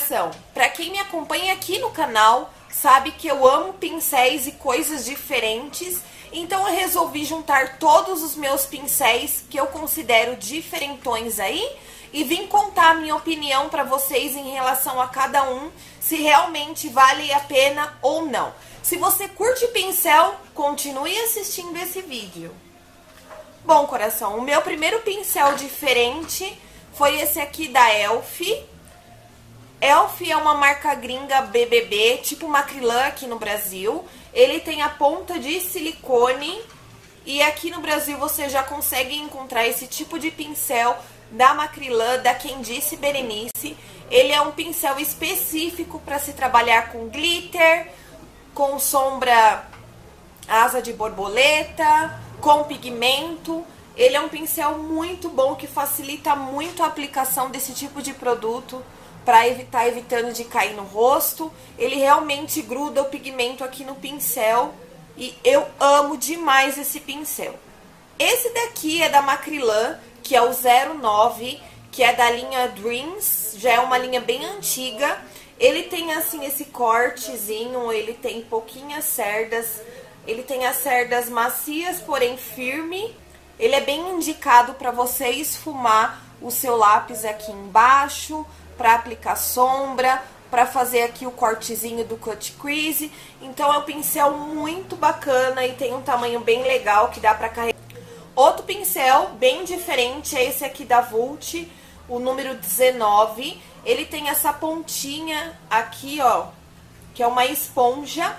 coração, pra quem me acompanha aqui no canal, sabe que eu amo pincéis e coisas diferentes, então eu resolvi juntar todos os meus pincéis que eu considero diferentões aí e vim contar a minha opinião pra vocês em relação a cada um, se realmente vale a pena ou não. Se você curte pincel, continue assistindo esse vídeo. Bom, coração, o meu primeiro pincel diferente foi esse aqui da Elf. Elf é uma marca gringa BBB, tipo Macrylan aqui no Brasil. Ele tem a ponta de silicone e aqui no Brasil você já consegue encontrar esse tipo de pincel da Macrylan, da Quem Disse Berenice. Ele é um pincel específico para se trabalhar com glitter, com sombra asa de borboleta, com pigmento. Ele é um pincel muito bom que facilita muito a aplicação desse tipo de produto para evitando de cair no rosto. Ele realmente gruda o pigmento aqui no pincel e eu amo demais esse pincel. Esse daqui é da Macrylan, que é o 09, que é da linha Dreams, já é uma linha bem antiga. Ele tem assim esse cortezinho, ele tem pouquinhas cerdas, ele tem as cerdas macias, porém firme. Ele é bem indicado para você esfumar o seu lápis aqui embaixo, para aplicar sombra, para fazer aqui o cortezinho do cut crease. Então é um pincel muito bacana e tem um tamanho bem legal que dá para carregar. Outro pincel bem diferente é esse aqui da Vult, o número 19. Ele tem essa pontinha aqui, ó, que é uma esponja.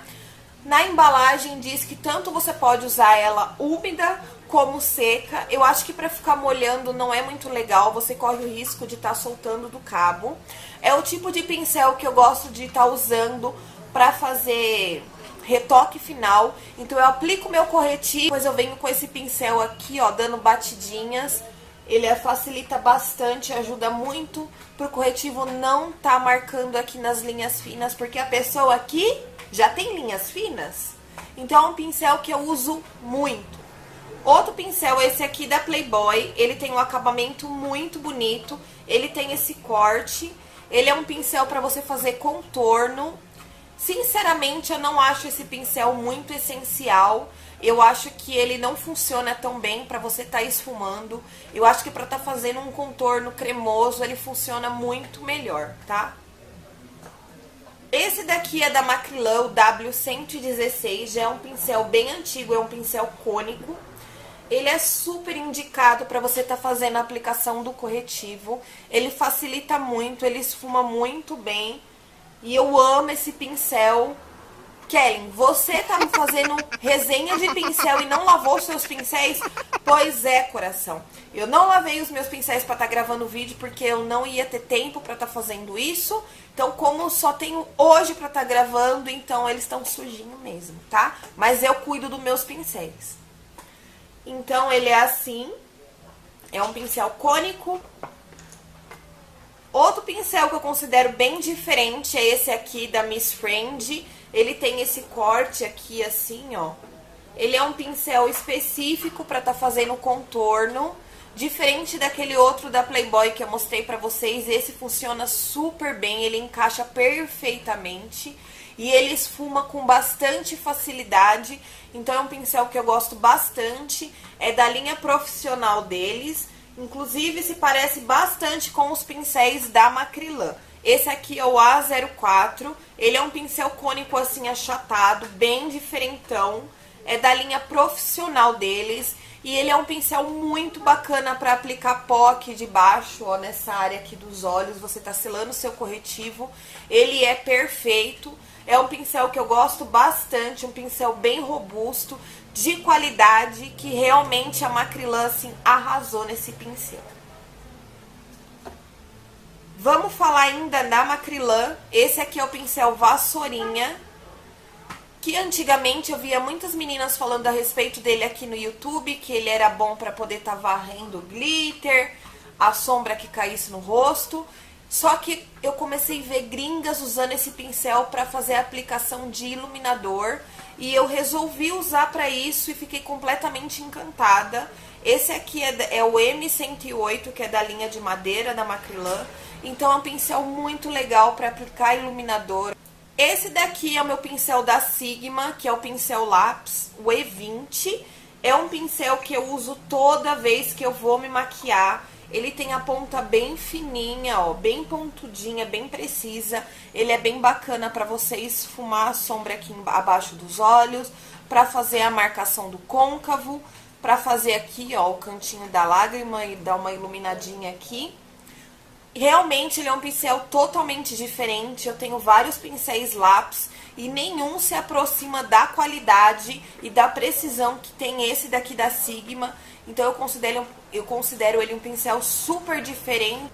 Na embalagem diz que tanto você pode usar ela úmida como seca. Eu acho que para ficar molhando não é muito legal, você corre o risco de estar soltando do cabo. É o tipo de pincel que eu gosto de estar usando para fazer retoque final. Então eu aplico meu corretivo, depois eu venho com esse pincel aqui, ó, dando batidinhas. Ele facilita bastante, ajuda muito pro corretivo não tá marcando aqui nas linhas finas, porque a pessoa aqui já tem linhas finas. Então é um pincel que eu uso muito. Outro pincel é esse aqui da Playboy. Ele tem um acabamento muito bonito. Ele tem esse corte. Ele é um pincel para você fazer contorno. Sinceramente, eu não acho esse pincel muito essencial. Eu acho que ele não funciona tão bem para você estar esfumando. Eu acho que para estar fazendo um contorno cremoso, ele funciona muito melhor, tá? Esse daqui é da Macrylan, o W116. Já é um pincel bem antigo, é um pincel cônico. Ele é super indicado para você estar fazendo a aplicação do corretivo. Ele facilita muito, ele esfuma muito bem. E eu amo esse pincel. Kellen, você tá me fazendo resenha de pincel e não lavou seus pincéis? Pois é, coração. Eu não lavei os meus pincéis para estar gravando o vídeo porque eu não ia ter tempo para estar fazendo isso. Então, como só tenho hoje para estar gravando, então eles estão sujinhos mesmo, tá? Mas eu cuido dos meus pincéis. Então, ele é assim. É um pincel cônico. Outro pincel que eu considero bem diferente é esse aqui da Miss Friend. Ele tem esse corte aqui assim, ó. Ele é um pincel específico para estar fazendo contorno. Diferente daquele outro da Playboy que eu mostrei pra vocês. Esse funciona super bem, ele encaixa perfeitamente. E ele esfuma com bastante facilidade. Então é um pincel que eu gosto bastante. É da linha profissional deles. Inclusive se parece bastante com os pincéis da Macrylan. Esse aqui é o A04, ele é um pincel cônico assim achatado, bem diferentão, é da linha profissional deles e ele é um pincel muito bacana para aplicar pó aqui de baixo, ó, nessa área aqui dos olhos, você tá selando o seu corretivo, ele é perfeito, é um pincel que eu gosto bastante, um pincel bem robusto, de qualidade, que realmente a Macrylan assim arrasou nesse pincel. Vamos falar ainda da Macrylan. Esse aqui é o pincel Vassourinha, que antigamente eu via muitas meninas falando a respeito dele aqui no YouTube, que ele era bom para poder estar varrendo glitter, a sombra que caísse no rosto. Só que eu comecei a ver gringas usando esse pincel para fazer a aplicação de iluminador. E eu resolvi usar para isso e fiquei completamente encantada. Esse aqui é o M108, que é da linha de madeira da Macrylan. Então é um pincel muito legal para aplicar iluminador. Esse daqui é o meu pincel da Sigma, que é o pincel lápis, o E20. É um pincel que eu uso toda vez que eu vou me maquiar. Ele tem a ponta bem fininha, ó, bem pontudinha, bem precisa. Ele é bem bacana para você esfumar a sombra aqui abaixo dos olhos, para fazer a marcação do côncavo, para fazer aqui, ó, o cantinho da lágrima e dar uma iluminadinha aqui. Realmente ele é um pincel totalmente diferente. Eu tenho vários pincéis lápis e nenhum se aproxima da qualidade e da precisão que tem esse daqui da Sigma. Então eu considero ele um pincel super diferente.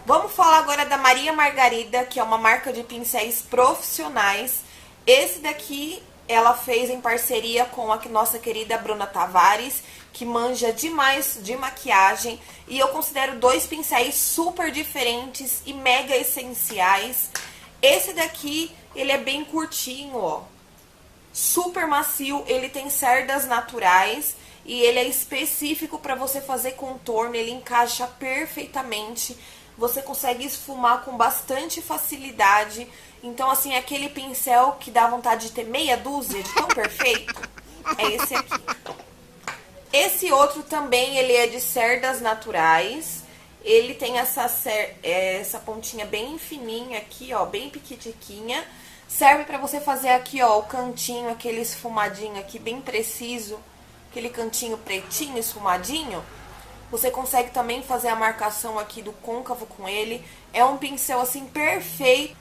Vamos falar agora da Maria Margarida, que é uma marca de pincéis profissionais. Esse daqui ela fez em parceria com a nossa querida Bruna Tavares, que manja demais de maquiagem. E eu considero dois pincéis super diferentes e mega essenciais. Esse daqui, ele é bem curtinho, ó. Super macio, ele tem cerdas naturais e ele é específico para você fazer contorno, ele encaixa perfeitamente. Você consegue esfumar com bastante facilidade. Então, assim, é aquele pincel que dá vontade de ter meia dúzia de tão perfeito. É esse aqui. Esse outro também, ele é de cerdas naturais. Ele tem essa pontinha bem fininha aqui, ó, bem piquitiquinha. Serve pra você fazer aqui, ó, o cantinho, aquele esfumadinho aqui, bem preciso. Aquele cantinho pretinho, esfumadinho. Você consegue também fazer a marcação aqui do côncavo com ele. É um pincel, assim, perfeito.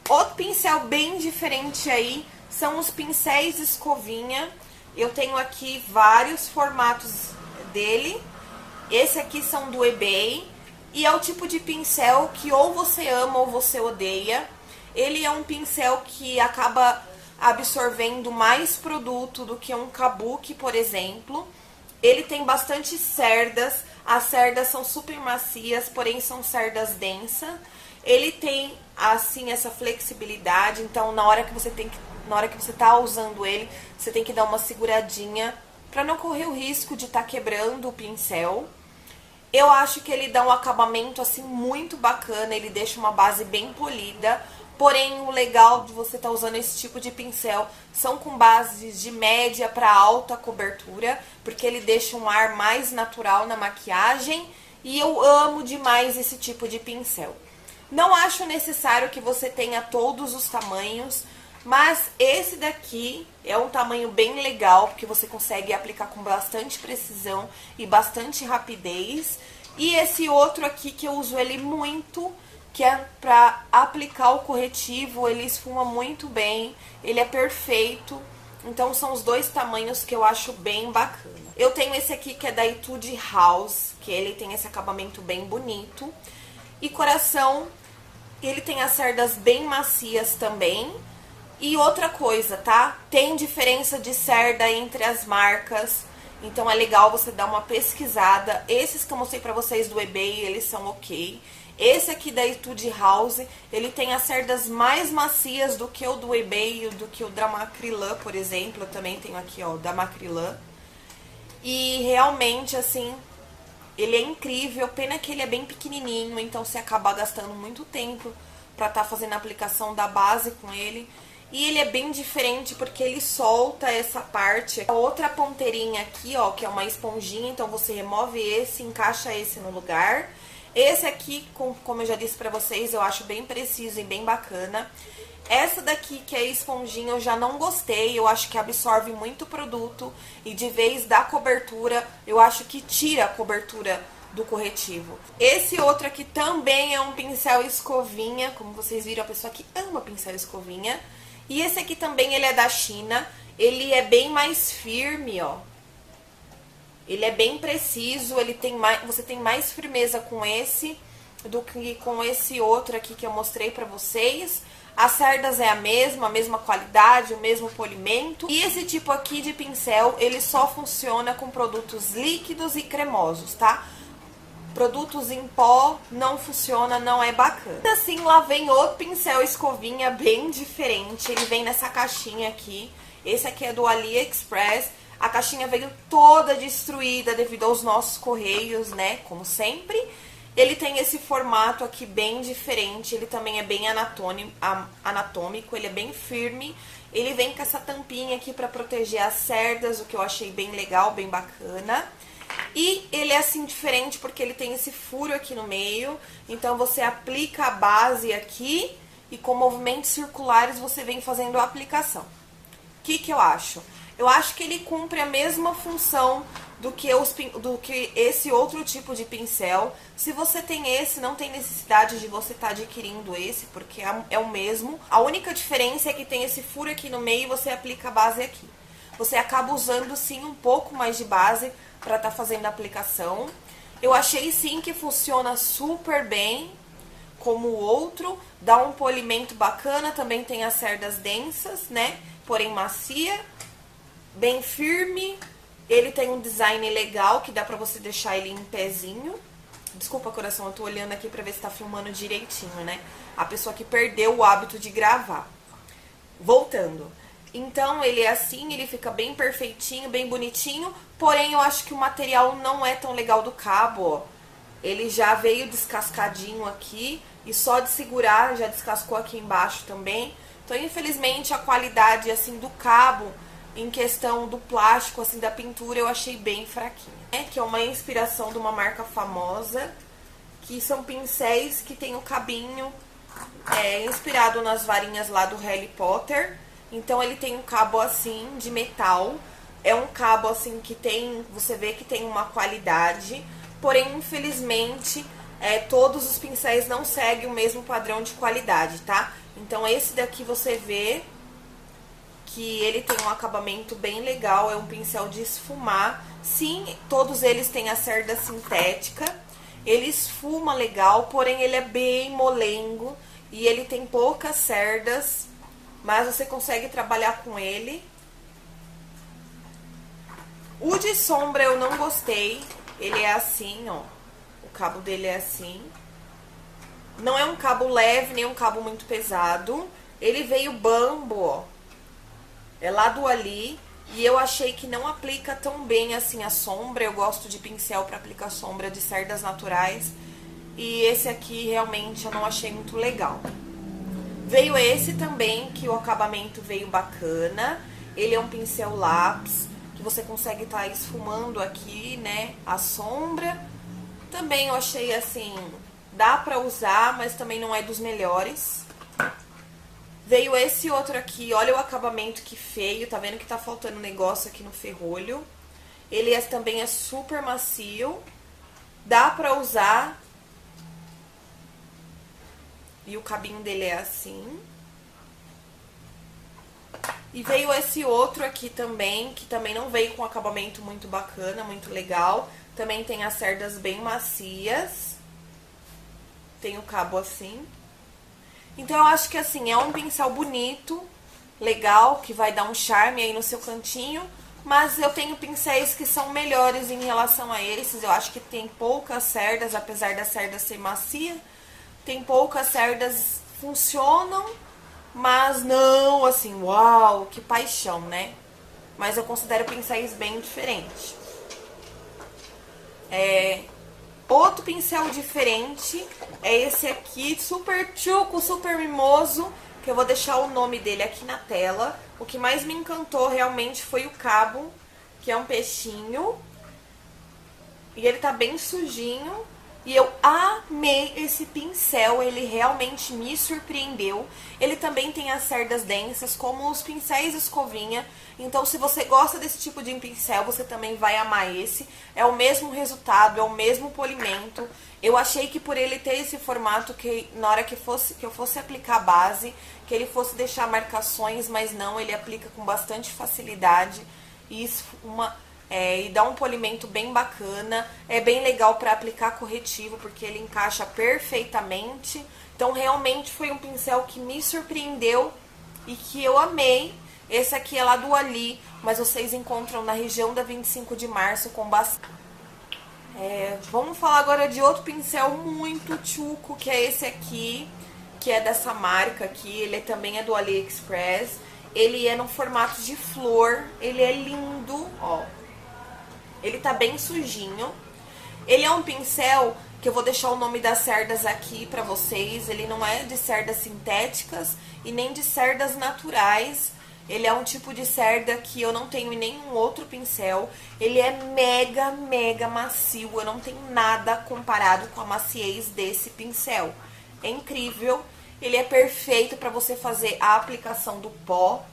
Outro pincel bem diferente aí são os pincéis escovinha. Eu tenho aqui vários formatos dele. Esse aqui são do eBay. E é o tipo de pincel que ou você ama ou você odeia. Ele é um pincel que acaba absorvendo mais produto do que um kabuki, por exemplo. Ele tem bastante cerdas. As cerdas são super macias, porém são cerdas densas. Ele tem, assim, essa flexibilidade. Então, na hora que você tá usando ele, você tem que dar uma seguradinha para não correr o risco de estar quebrando o pincel. Eu acho que ele dá um acabamento, assim, muito bacana. Ele deixa uma base bem polida. Porém, o legal de você estar usando esse tipo de pincel são com bases de média para alta cobertura, porque ele deixa um ar mais natural na maquiagem. E eu amo demais esse tipo de pincel. Não acho necessário que você tenha todos os tamanhos, mas esse daqui é um tamanho bem legal, porque você consegue aplicar com bastante precisão e bastante rapidez. E esse outro aqui que eu uso ele muito, que é para aplicar o corretivo, ele esfuma muito bem, ele é perfeito. Então são os dois tamanhos que eu acho bem bacana. Eu tenho esse aqui que é da Etude House, que ele tem esse acabamento bem bonito. E coração, ele tem as cerdas bem macias também. E outra coisa, tá? Tem diferença de cerda entre as marcas. Então é legal você dar uma pesquisada. Esses que eu mostrei pra vocês do eBay, eles são ok. Esse aqui da Etude House, ele tem as cerdas mais macias do que o do eBay, do que o da Macrylan, por exemplo. Eu também tenho aqui, ó, da Macrylan. E realmente, assim, ele é incrível. Pena que ele é bem pequenininho, então você acaba gastando muito tempo pra estar fazendo a aplicação da base com ele. E ele é bem diferente porque ele solta essa parte. A outra ponteirinha aqui, ó, que é uma esponjinha, então você remove esse, encaixa esse no lugar. Esse aqui, como eu já disse pra vocês, eu acho bem preciso e bem bacana. Essa daqui, que é a esponjinha, eu já não gostei. Eu acho que absorve muito produto e de vez da cobertura, eu acho que tira a cobertura do corretivo. Esse outro aqui também é um pincel escovinha, como vocês viram, a pessoa que ama pincel escovinha. E esse aqui também, ele é da China. Ele é bem mais firme, ó. Ele é bem preciso, ele tem mais, você tem mais firmeza com esse do que com esse outro aqui que eu mostrei pra vocês. As cerdas é a mesma qualidade, o mesmo polimento. E esse tipo aqui de pincel, ele só funciona com produtos líquidos e cremosos, tá? Produtos em pó não funciona, não é bacana. Assim, lá vem outro pincel escovinha bem diferente. Ele vem nessa caixinha aqui. Esse aqui é do AliExpress. A caixinha veio toda destruída devido aos nossos correios, né? Como sempre. Ele tem esse formato aqui bem diferente. Ele também é bem anatômico. Ele é bem firme. Ele vem com essa tampinha aqui para proteger as cerdas, o que eu achei bem legal, bem bacana. E ele é assim diferente porque ele tem esse furo aqui no meio. Então você aplica a base aqui e com movimentos circulares você vem fazendo a aplicação. O que eu acho? Eu acho que ele cumpre a mesma função do que esse outro tipo de pincel. Se você tem esse, não tem necessidade de você estar adquirindo esse, porque é o mesmo. A única diferença é que tem esse furo aqui no meio e você aplica a base aqui. Você acaba usando sim um pouco mais de base para estar fazendo a aplicação. Eu achei sim que funciona super bem, como o outro, dá um polimento bacana, também tem as cerdas densas, né, porém macia, bem firme. Ele tem um design legal, que dá pra você deixar ele em pezinho. Desculpa, coração, eu tô olhando aqui pra ver se tá filmando direitinho, né, a pessoa que perdeu o hábito de gravar. Voltando. Então, ele é assim, ele fica bem perfeitinho, bem bonitinho, porém eu acho que o material não é tão legal do cabo, ó. Ele já veio descascadinho aqui e só de segurar já descascou aqui embaixo também. Então, infelizmente, a qualidade, assim, do cabo, em questão do plástico, assim, da pintura, eu achei bem fraquinha. Que é uma inspiração de uma marca famosa, que são pincéis que tem o cabinho inspirado nas varinhas lá do Harry Potter. Então ele tem um cabo assim, de metal. É um cabo assim que tem, você vê que tem uma qualidade. Porém, infelizmente, todos os pincéis não seguem o mesmo padrão de qualidade, tá? Então esse daqui você vê que ele tem um acabamento bem legal. É um pincel de esfumar. Sim, todos eles têm a cerda sintética. Ele esfuma legal, porém ele é bem molengo. E ele tem poucas cerdas, mas você consegue trabalhar com ele. O de sombra eu não gostei. Ele é assim, ó. O cabo dele é assim. Não é um cabo leve, nem um cabo muito pesado. Ele veio bambo, ó. É lá do Ali. E eu achei que não aplica tão bem assim a sombra. Eu gosto de pincel para aplicar sombra de cerdas naturais. E esse aqui realmente eu não achei muito legal. Veio esse também, que o acabamento veio bacana. Ele é um pincel lápis, que você consegue estar esfumando aqui, né, a sombra. Também eu achei assim, dá pra usar, mas também não é dos melhores. Veio esse outro aqui, olha o acabamento que feio, tá vendo que tá faltando um negócio aqui no ferrolho. Ele também é super macio, dá pra usar. E o cabinho dele é assim. E veio esse outro aqui também, que também não veio com acabamento muito bacana, muito legal. Também tem as cerdas bem macias. Tem o cabo assim. Então eu acho que assim, é um pincel bonito, legal, que vai dar um charme aí no seu cantinho. Mas eu tenho pincéis que são melhores em relação a esses. Eu acho que tem poucas cerdas, apesar da cerda ser macia. Tem poucas cerdas, funcionam, mas não assim, uau, que paixão, né? Mas eu considero pincéis bem diferentes. Outro pincel diferente é esse aqui, super tchuco, super mimoso, que eu vou deixar o nome dele aqui na tela. O que mais me encantou realmente foi o cabo, que é um peixinho. E ele tá bem sujinho. E eu amei esse pincel, ele realmente me surpreendeu. Ele também tem as cerdas densas, como os pincéis escovinha. Então, se você gosta desse tipo de pincel, você também vai amar esse. É o mesmo resultado, é o mesmo polimento. Eu achei que por ele ter esse formato, que na hora que eu fosse aplicar a base, que ele fosse deixar marcações, mas não, ele aplica com bastante facilidade. E e dá um polimento bem bacana. É bem legal para aplicar corretivo, porque ele encaixa perfeitamente. Então realmente foi um pincel que me surpreendeu e que eu amei. Esse aqui é lá do Ali, mas vocês encontram na região da 25 de março com bastante. Vamos falar agora de outro pincel muito tchuco, que é esse aqui, que é dessa marca aqui. Ele também é do AliExpress. Ele é no formato de flor, ele é lindo, ó. Ele tá bem sujinho. Ele é um pincel que eu vou deixar o nome das cerdas aqui pra vocês. Ele não é de cerdas sintéticas e nem de cerdas naturais. Ele é um tipo de cerda que eu não tenho em nenhum outro pincel. Ele é mega, mega macio. Eu não tenho nada comparado com a maciez desse pincel. É incrível. Ele é perfeito para você fazer a aplicação do pó.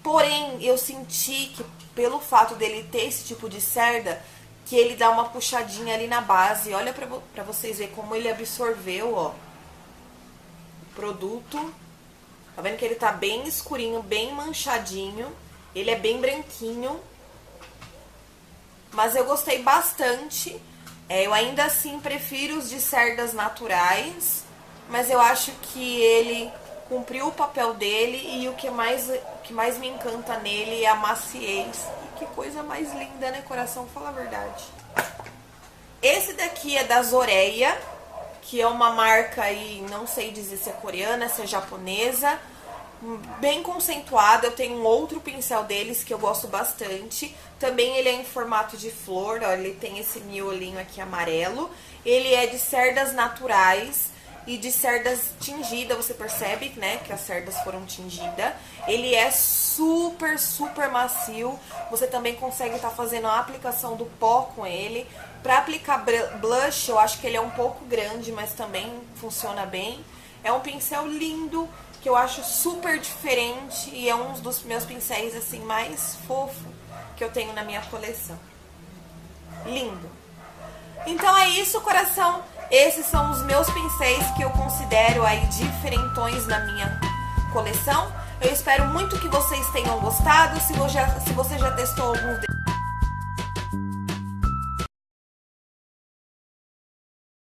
Porém, eu senti que pelo fato dele ter esse tipo de cerda, que ele dá uma puxadinha ali na base. Olha pra vocês verem como ele absorveu, ó, o produto. Tá vendo que ele tá bem escurinho, bem manchadinho. Ele é bem branquinho. Mas eu gostei bastante. Eu ainda assim prefiro os de cerdas naturais. Mas eu acho que ele cumpriu o papel dele. E o que mais me encanta nele é a maciez. E que coisa mais linda, né, coração? Fala a verdade. Esse daqui é da Zoreia, que é uma marca aí, não sei dizer se é coreana, se é japonesa, bem conceituada. Eu tenho um outro pincel deles que eu gosto bastante. Também ele é em formato de flor, ó, ele tem esse miolinho aqui amarelo. Ele é de cerdas naturais e de cerdas tingidas, você percebe, né, que as cerdas foram tingidas. Ele é super, super macio. Você também consegue estar fazendo a aplicação do pó com ele. Pra aplicar blush, eu acho que ele é um pouco grande, mas também funciona bem. É um pincel lindo, que eu acho super diferente e é um dos meus pincéis, assim, mais fofo que eu tenho na minha coleção. Lindo! Então é isso, coração. Esses são os meus pincéis que eu considero aí diferentões na minha coleção. Eu espero muito que vocês tenham gostado. Se você já testou alguns